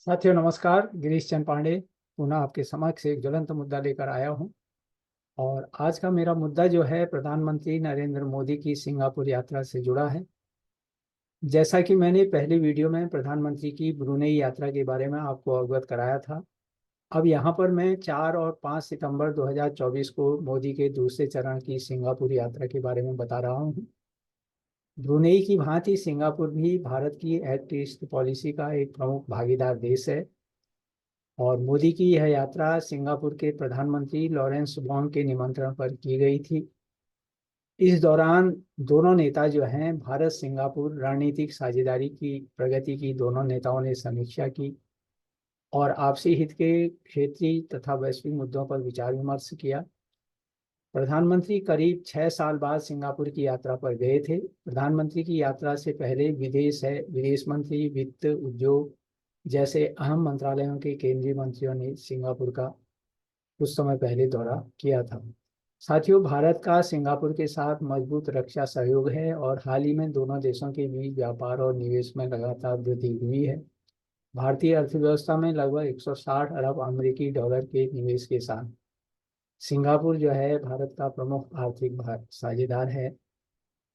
साथियों नमस्कार। गिरीश चंद पांडे पुनः आपके समक्ष एक ज्वलंत मुद्दा लेकर आया हूं। और आज का मेरा मुद्दा जो है प्रधानमंत्री नरेंद्र मोदी की सिंगापुर यात्रा से जुड़ा है। जैसा कि मैंने पहली वीडियो में प्रधानमंत्री की ब्रुनेई यात्रा के बारे में आपको अवगत कराया था, अब यहाँ पर मैं 4 और 5 सितंबर 2024 को मोदी के दूसरे चरण की सिंगापुर यात्रा के बारे में बता रहा हूँ। ब्रुनेई की भांति सिंगापुर भी भारत की एक्ट ईस्ट पॉलिसी का एक प्रमुख भागीदार देश है। और मोदी की यह यात्रा सिंगापुर के प्रधानमंत्री लॉरेंस वोंग के निमंत्रण पर की गई थी। इस दौरान दोनों नेता जो हैं भारत सिंगापुर रणनीतिक साझेदारी की प्रगति की दोनों नेताओं ने समीक्षा की और आपसी हित के क्षेत्रीय तथा वैश्विक मुद्दों पर विचार विमर्श किया। प्रधानमंत्री करीब 6 साल बाद सिंगापुर की यात्रा पर गए थे। प्रधानमंत्री की यात्रा से पहले विदेश मंत्री, वित्त, उद्योग जैसे अहम मंत्रालयों के केंद्रीय मंत्रियों ने सिंगापुर का कुछ समय पहले दौरा किया था। साथियों, भारत का सिंगापुर के साथ मजबूत रक्षा सहयोग है और हाल ही में दोनों देशों के बीच व्यापार और निवेश में लगातार वृद्धि हुई है। भारतीय अर्थव्यवस्था में लगभग 160 अरब अमेरिकी डॉलर के निवेश के साथ सिंगापुर जो है भारत का प्रमुख आर्थिक साझेदार है।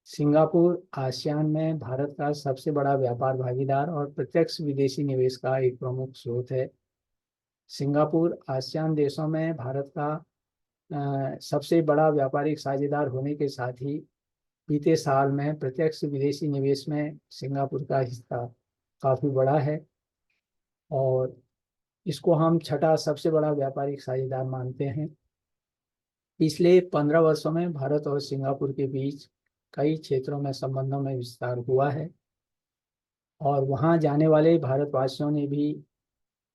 सिंगापुर आसियान में भारत का सबसे बड़ा व्यापार भागीदार और प्रत्यक्ष विदेशी निवेश का एक प्रमुख स्रोत है। सिंगापुर आसियान देशों में भारत का सबसे बड़ा व्यापारिक साझेदार होने के साथ ही बीते साल में प्रत्यक्ष विदेशी निवेश में सिंगापुर का हिस्सा काफ़ी बड़ा है और इसको हम छठा सबसे बड़ा व्यापारिक साझेदार मानते हैं। पिछले 15 वर्षों में भारत और सिंगापुर के बीच कई क्षेत्रों में संबंधों में विस्तार हुआ है और वहाँ जाने वाले भारतवासियों ने भी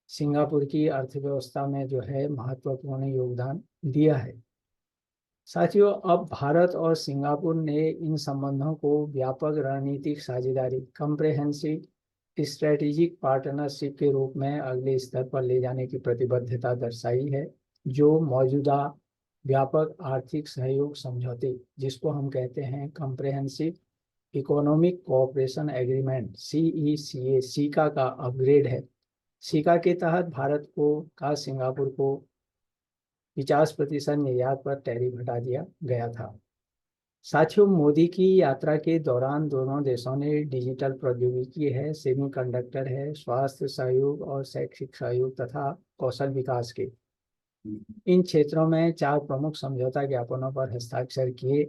सिंगापुर की अर्थव्यवस्था में जो है महत्वपूर्ण योगदान दिया है। साथियों, अब भारत और सिंगापुर ने इन संबंधों को व्यापक रणनीतिक साझेदारी कम्प्रेहेंसिव स्ट्रेटेजिक पार्टनरशिप के रूप में अगले स्तर पर ले जाने की प्रतिबद्धता दर्शाई है, जो मौजूदा व्यापक आर्थिक सहयोग समझौते जिसको हम कहते हैं comprehensive economic cooperation agreement CECA caeca का अपग्रेड है। सीका के तहत भारत को का सिंगापुर को 50% निर्यात पर टैरिफ हटा दिया गया था। साथियों, मोदी की यात्रा के दौरान दोनों देशों ने डिजिटल प्रौद्योगिकी है, सेमीकंडक्टर है, स्वास्थ्य सहयोग और शैक्षिक सहयोग तथा कौशल विकास के इन क्षेत्रों में 4 प्रमुख समझौता ज्ञापनों पर हस्ताक्षर किए।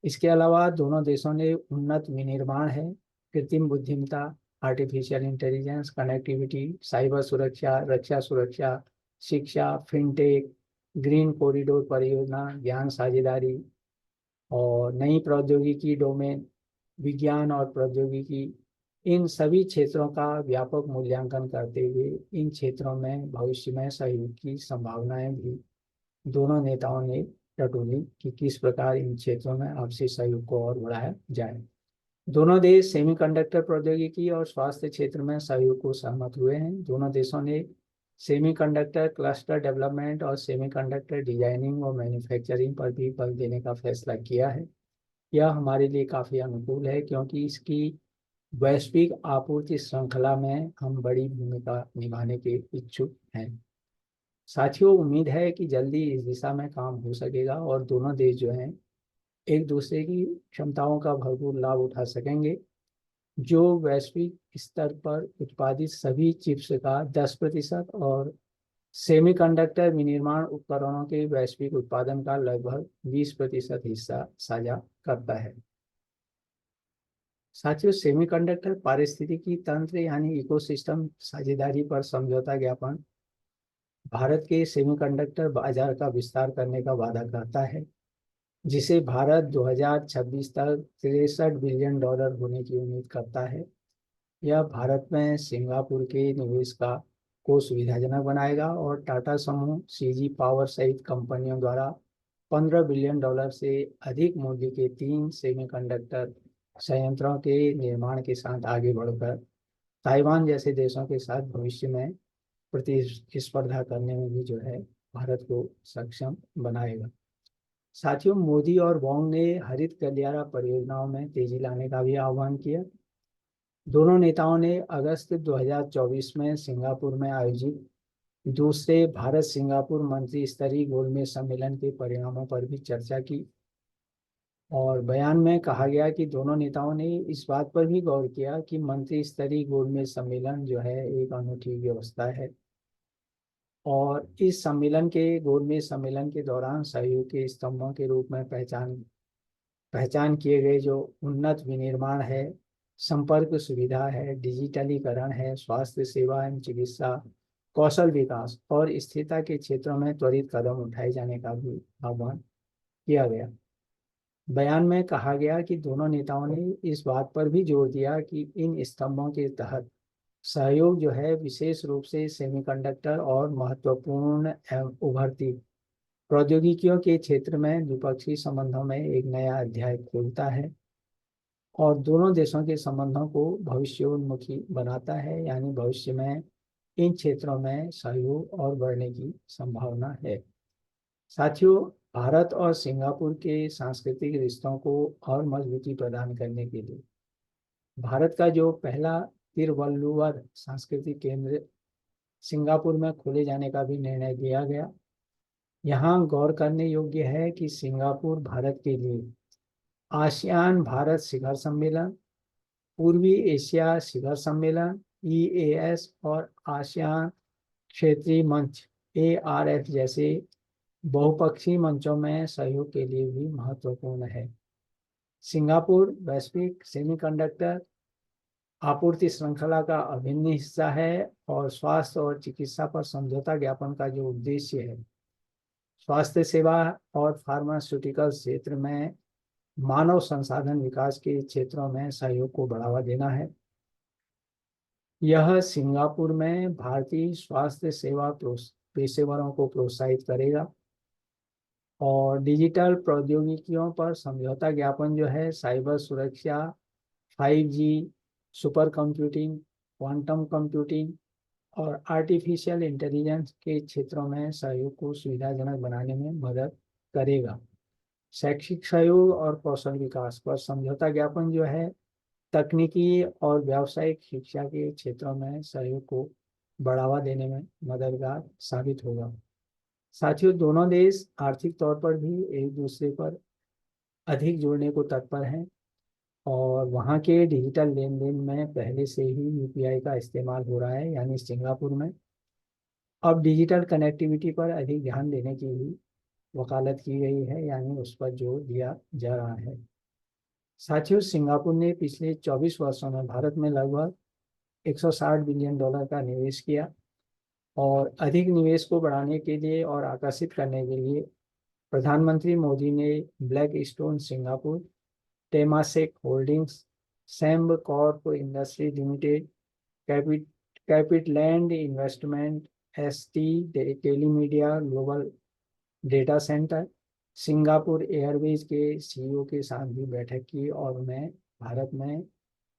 इसके अलावा दोनों देशों ने उन्नत विनिर्माण है, कृत्रिम बुद्धिमत्ता, आर्टिफिशियल इंटेलिजेंस, कनेक्टिविटी, साइबर सुरक्षा, रक्षा सुरक्षा, शिक्षा, फिनटेक, ग्रीन कॉरिडोर परियोजना, ज्ञान साझेदारी और नई प्रौद्योगिकी डोमेन, विज्ञान और प्रौद्योगिकी, इन सभी क्षेत्रों का व्यापक मूल्यांकन करते हुए इन क्षेत्रों में भविष्य में सहयोग की संभावनाएं भी दोनों नेताओं ने टटोली कि किस प्रकार इन क्षेत्रों में आपसी सहयोग को और बढ़ाया जाए। दोनों देश सेमीकंडक्टर प्रौद्योगिकी और स्वास्थ्य क्षेत्र में सहयोग को सहमत हुए हैं। दोनों देशों ने सेमीकंडक्टर क्लस्टर डेवलपमेंट और सेमीकंडक्टर डिजाइनिंग और मैन्युफैक्चरिंग पर भी बल देने का फैसला किया है। यह हमारे लिए काफ़ी अनुकूल है क्योंकि इसकी वैश्विक आपूर्ति श्रृंखला में हम बड़ी भूमिका निभाने के इच्छुक हैं। साथियों, उम्मीद है कि जल्दी इस दिशा में काम हो सकेगा और दोनों देश जो हैं एक दूसरे की क्षमताओं का भरपूर लाभ उठा सकेंगे, जो वैश्विक स्तर पर उत्पादित सभी चिप्स का 10% और सेमीकंडक्टर विनिर्माण उपकरणों के वैश्विक उत्पादन का लगभग 20% हिस्सा साझा करता है। साथियों, सेमीकंडक्टर पारिस्थितिकी तंत्र यानी इकोसिस्टम साझेदारी पर समझौता ज्ञापन भारत के सेमीकंडक्टर बाजार का विस्तार करने का वादा करता है, जिसे भारत 2026 तक $63 बिलियन होने की उम्मीद करता है। यह भारत में सिंगापुर के निवेश को सुविधाजनक बनाएगा और टाटा समूह, CG पावर सहित कंपनियों द्वारा $15 बिलियन से अधिक मूल्य के 3 सेमीकंडक्टर संयंत्रों के निर्माण के साथ आगे बढ़कर ताइवान जैसे देशों के साथ भविष्य में प्रतिस्पर्धा करने में भी जो है भारत को सक्षम बनाएगा। साथियों, मोदी और वोंग ने हरित गलियारा परियोजनाओं में तेजी लाने का भी आह्वान किया। दोनों नेताओं ने अगस्त 2024 में सिंगापुर में आयोजित दूसरे भारत सिंगापुर मंत्री स्तरीय गोलमेज सम्मेलन के परिणामों पर भी चर्चा की। और बयान में कहा गया कि दोनों नेताओं ने इस बात पर भी गौर किया कि मंत्री स्तरीय गोलमेज सम्मेलन जो है एक अनूठी व्यवस्था है, और इस सम्मेलन के गोलमेज सम्मेलन के दौरान सहयोग के स्तंभों के रूप में पहचान पहचान किए गए जो उन्नत विनिर्माण है, संपर्क सुविधा है, डिजिटलीकरण है, स्वास्थ्य सेवा एवं चिकित्सा, कौशल विकास और स्थिरता के क्षेत्रों में त्वरित कदम उठाए जाने का भी आह्वान किया गया। बयान में कहा गया कि दोनों नेताओं ने इस बात पर भी जोर दिया कि इन स्तंभों के तहत सहयोग जो है विशेष रूप से सेमीकंडक्टर और महत्वपूर्ण एवं उभरती प्रौद्योगिकियों के क्षेत्र में द्विपक्षीय संबंधों में एक नया अध्याय खोलता है और दोनों देशों के संबंधों को भविष्योन्मुखी बनाता है, यानी भविष्य में इन क्षेत्रों में सहयोग और बढ़ने की संभावना है। साथियों, भारत और सिंगापुर के सांस्कृतिक रिश्तों को और मजबूती प्रदान करने के लिए भारत का जो पहला तिरुवल्लुवर सांस्कृतिक केंद्र सिंगापुर में खोले जाने का भी निर्णय लिया गया। यहाँ गौर करने योग्य है कि सिंगापुर भारत के लिए आसियान भारत शिखर सम्मेलन, पूर्वी एशिया शिखर सम्मेलन EAS और आसियान क्षेत्रीय मंच ARF जैसे बहुपक्षीय मंचों में सहयोग के लिए भी महत्वपूर्ण है। सिंगापुर वैश्विक सेमीकंडक्टर आपूर्ति श्रृंखला का अभिन्न हिस्सा है और स्वास्थ्य और चिकित्सा पर समझौता ज्ञापन का जो उद्देश्य है, स्वास्थ्य सेवा और फार्मास्यूटिकल क्षेत्र में मानव संसाधन विकास के क्षेत्रों में सहयोग को बढ़ावा देना है। यह सिंगापुर में भारतीय स्वास्थ्य सेवा पेशेवरों को प्रोत्साहित करेगा और डिजिटल प्रौद्योगिकियों पर समझौता ज्ञापन जो है साइबर सुरक्षा, 5G, super computing, quantum computing और आर्टिफिशियल इंटेलिजेंस के क्षेत्रों में सहयोग को सुविधाजनक बनाने में मदद करेगा। शैक्षिक सहयोग और कौशल विकास पर समझौता ज्ञापन जो है तकनीकी और व्यावसायिक शिक्षा के क्षेत्रों में सहयोग को बढ़ावा देने में मददगार साबित होगा। साथियों, दोनों देश आर्थिक तौर पर भी एक दूसरे पर अधिक जुड़ने को तत्पर हैं और वहाँ के डिजिटल लेन देन में पहले से ही UPI का इस्तेमाल हो रहा है, यानी सिंगापुर में अब डिजिटल कनेक्टिविटी पर अधिक ध्यान देने की भी वकालत की गई है, यानी उस पर जोर दिया जा रहा है। साथियों, सिंगापुर ने पिछले 24 वर्षों में भारत में लगभग $160 बिलियन का निवेश किया और अधिक निवेश को बढ़ाने के लिए और आकर्षित करने के लिए प्रधानमंत्री मोदी ने Blackstone Singapore, Temasek Holdings, Sembcorp industry limited, CapitaLand investment, ST telemedia global data centre, Singapore Airways के CEO के साथ भी बैठक की और उन्हें भारत में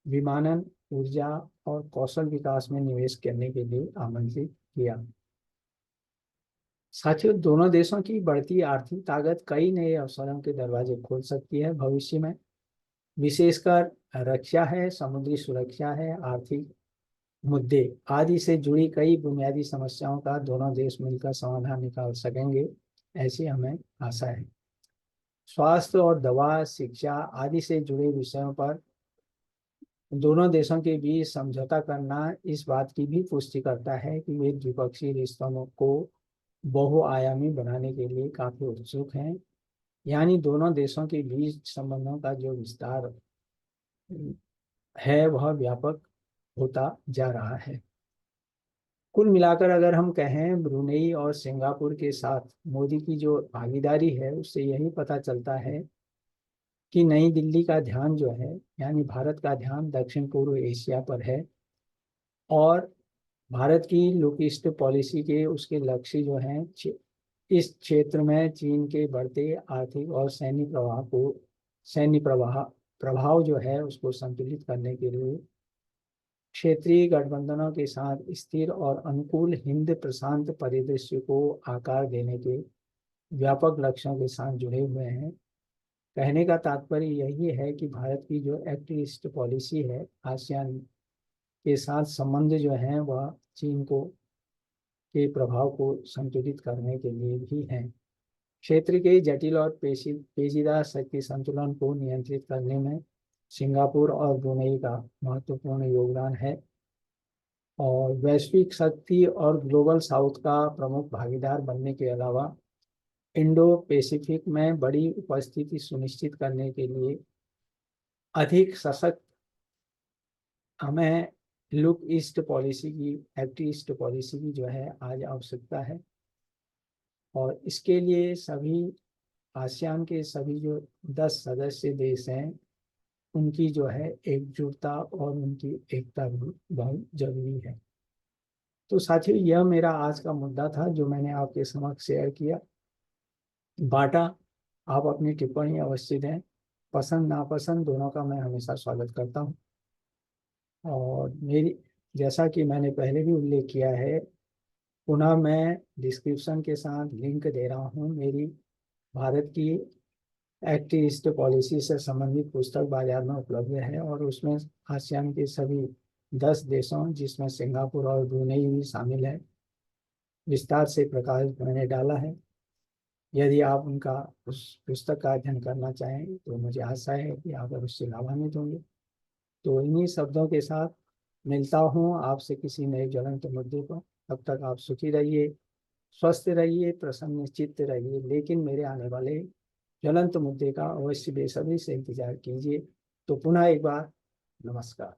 विमानन, ऊर्जा और कौशल विकास में निवेश करने के लिए आमंत्रित किया। साथियों, दोनों देशों की बढ़ती आर्थिक ताकत कई नए अवसरों के दरवाजे खोल सकती है भविष्य में, विशेषकर रक्षा है, समुद्री सुरक्षा है, आर्थिक मुद्दे आदि से जुड़ी कई बुनियादी समस्याओं का दोनों देश मिलकर समाधान निकाल सकेंगे, ऐसी हमें आशा है। स्वास्थ्य और दवा, शिक्षा आदि से जुड़े विषयों पर दोनों देशों के बीच समझौता करना इस बात की भी पुष्टि करता है कि वे द्विपक्षीय रिश्तों को बहुआयामी बनाने के लिए काफी उत्सुक हैं, यानी दोनों देशों के बीच संबंधों का जो विस्तार है वह व्यापक होता जा रहा है। कुल मिलाकर अगर हम कहें, ब्रुनेई और सिंगापुर के साथ मोदी की जो भागीदारी है उससे यही पता चलता है कि नई दिल्ली का ध्यान जो है, यानी भारत का ध्यान दक्षिण पूर्व एशिया पर है और भारत की लुक ईस्ट पॉलिसी के उसके लक्ष्य जो हैं इस क्षेत्र में चीन के बढ़ते आर्थिक और सैन्य प्रभाव जो है उसको संतुलित करने के लिए क्षेत्रीय गठबंधनों के साथ स्थिर और अनुकूल हिंद प्रशांत परिदृश्य को आकार देने के व्यापक लक्ष्यों के साथ जुड़े हुए हैं। कहने का तात्पर्य यही है कि भारत की जो एक्ट ईस्ट पॉलिसी है आसियान के साथ संबंध जो है वह चीन को के प्रभाव को संतुलित करने के लिए भी हैं। क्षेत्र के जटिल और पेचीदा शक्ति संतुलन को नियंत्रित करने में सिंगापुर और ब्रुनेई का महत्वपूर्ण योगदान है और वैश्विक शक्ति और ग्लोबल साउथ का प्रमुख भागीदार बनने के अलावा इंडो पैसिफिक में बड़ी उपस्थिति सुनिश्चित करने के लिए अधिक सशक्त हमें लुक ईस्ट पॉलिसी की एक्ट ईस्ट पॉलिसी की जो है आज आवश्यकता है। और इसके लिए सभी आसियान के सभी जो 10 सदस्य देश हैं उनकी जो है एकजुटता और उनकी एकता भी बहुत जरूरी है। तो साथियों, यह मेरा आज का मुद्दा था जो मैंने आपके समक्ष शेयर किया, बांटा। आप अपनी टिप्पणी अवश्य दें, पसंद नापसंद दोनों का मैं हमेशा स्वागत करता हूँ। और मेरी, जैसा कि मैंने पहले भी उल्लेख किया है, पुनः मैं डिस्क्रिप्शन के साथ लिंक दे रहा हूँ। मेरी भारत की एक्ट ईस्ट पॉलिसी से संबंधित पुस्तक बाजार में उपलब्ध है और उसमें आसियान के सभी 10 देशों जिसमें सिंगापुर और ब्रुनेई भी शामिल है विस्तार से प्रकाश मैंने डाला है। यदि आप उनका उस पुस्तक का अध्ययन करना चाहें तो मुझे आशा है कि आप उससे लाभान्वित होंगे। तो इन्हीं शब्दों के साथ मिलता हूँ आपसे किसी नए ज्वलंत मुद्दे पर। तब तक आप सुखी रहिए, स्वस्थ रहिए, प्रसन्न चित्त रहिए, लेकिन मेरे आने वाले ज्वलंत मुद्दे का अवश्य बेसब्री से इंतजार कीजिए। तो पुनः एक बार नमस्कार।